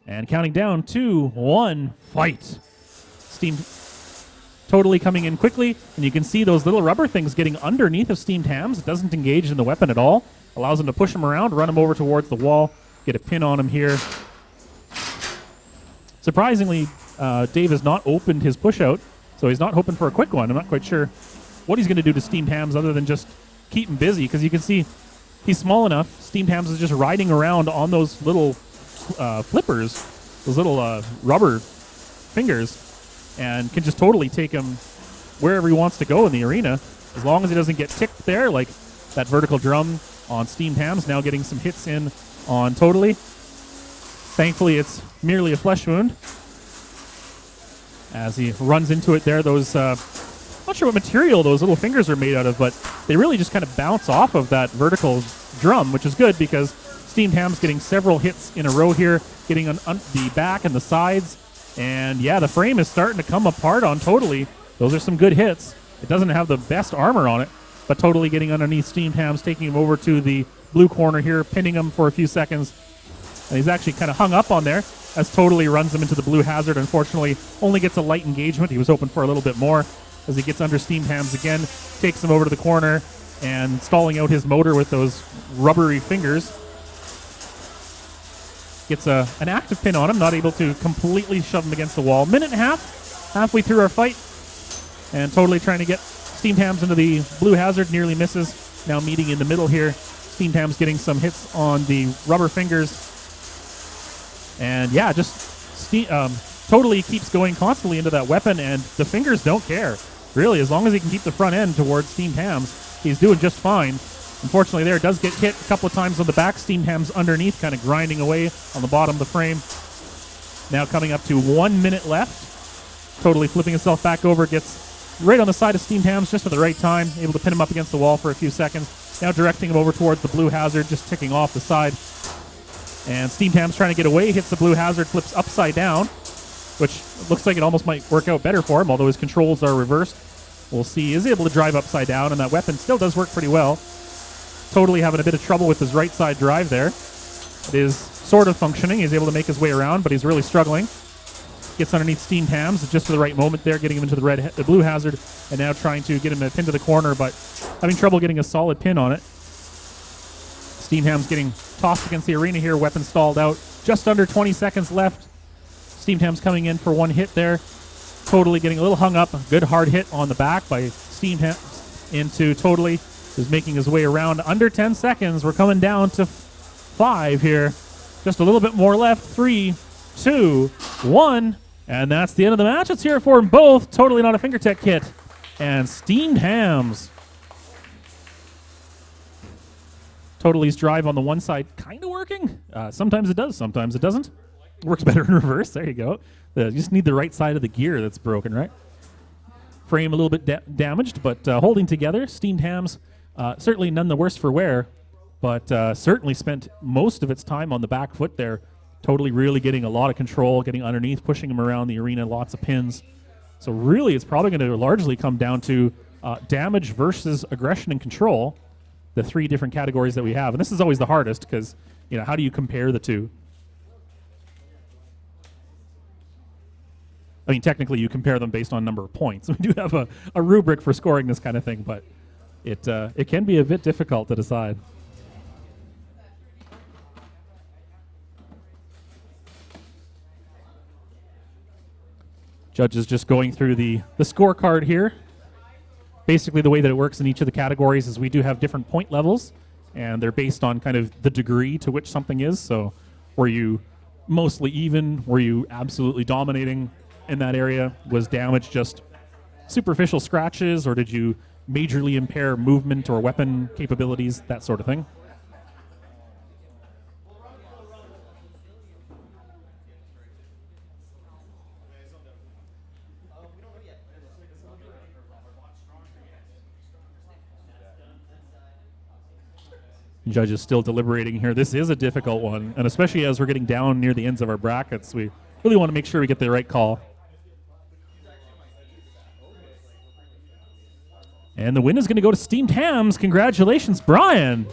And counting down, 2, 1, fight. Steam totally coming in quickly, and you can see those little rubber things getting underneath of Steamed Hams. It doesn't engage in the weapon at all. Allows him to push him around, run him over towards the wall, get a pin on him here. Surprisingly, Dave has not opened his push out, so he's not hoping for a quick one. I'm not quite sure what he's going to do to Steamed Hams other than just keep him busy, because you can see he's small enough. Steamed Hams is just riding around on those little flippers, those little rubber fingers, and can just totally take him wherever he wants to go in the arena, as long as he doesn't get ticked there, like that vertical drum on Steamed Hams, now getting some hits in on Totally. Thankfully, it's merely a flesh wound. As he runs into it there, those, not sure what material those little fingers are made out of, but they really just kind of bounce off of that vertical drum, which is good because Steamed Ham's getting several hits in a row here, getting on the back and the sides. And yeah, the frame is starting to come apart on Totally. Those are some good hits. It doesn't have the best armor on it, but Totally getting underneath Steamed Hams, taking him over to the blue corner here, pinning him for a few seconds. And he's actually kind of hung up on there as Totally runs him into the blue hazard. Unfortunately, only gets a light engagement. He was hoping for a little bit more as he gets under Steamed Hams again, takes him over to the corner and stalling out his motor with those rubbery fingers. Gets an active pin on him, not able to completely shove him against the wall. Minute and a half, halfway through our fight, and Totally trying to get Steamed Hams into the blue hazard, nearly misses. Now meeting in the middle here. Steamed Hams getting some hits on the rubber fingers. And yeah, just Totally keeps going constantly into that weapon, and the fingers don't care. Really, as long as he can keep the front end towards Steamed Hams, he's doing just fine. Unfortunately there, does get hit a couple of times on the back. Steamed Hams underneath, kind of grinding away on the bottom of the frame. Now coming up to 1 minute left. Totally flipping himself back over, gets right on the side of Steamed Hams just at the right time, able to pin him up against the wall for a few seconds. Now directing him over towards the blue hazard, just ticking off the side. And Steamed Hams trying to get away, hits the blue hazard, flips upside down, which looks like it almost might work out better for him, although his controls are reversed. We'll see. He is able to drive upside down, and that weapon still does work pretty well. Totally having a bit of trouble with his right side drive there. It is sort of functioning. He's able to make his way around, but he's really struggling. Gets underneath Steamed Hams just for the right moment there, getting him into the blue hazard, and now trying to get him a pin to the corner, but having trouble getting a solid pin on it. Steamed Hams getting tossed against the arena here, weapon stalled out. Just under 20 seconds left. Steamed Hams coming in for one hit there. Totally getting a little hung up. A good hard hit on the back by Steamed Hams into Totally. Is making his way around. Under 10 seconds. We're coming down to 5 here. Just a little bit more left. 3, 2, 1. And that's the end of the match. Let's hear it for them both. Totally Not a FingerTech kit. And Steamed Hams. Totally's drive on the one side kind of working. Sometimes it does. Sometimes it doesn't. Works better in reverse. There you go. You just need the right side of the gear that's broken, right? Frame a little bit damaged, but holding together. Steamed Hams. Certainly none the worse for wear, but certainly spent most of its time on the back foot there. Totally really getting a lot of control, getting underneath, pushing him around the arena, lots of pins. So really it's probably going to largely come down to damage versus aggression and control, the 3 different categories that we have. And this is always the hardest because, you know, how do you compare the two? I mean, technically you compare them based on number of points. We do have a rubric for scoring this kind of thing, but it can be a bit difficult to decide. Judges just going through the scorecard here. Basically the way that it works in each of the categories is we do have different point levels, and they're based on kind of the degree to which something is. So were you mostly even? Were you absolutely dominating in that area? Was damage just superficial scratches, or did you majorly impair movement or weapon capabilities, that sort of thing? Judges still deliberating here. This is a difficult one, and especially as we're getting down near the ends of our brackets, we really want to make sure we get the right call. And the win is going to go to Steamed Hams. Congratulations, Brian.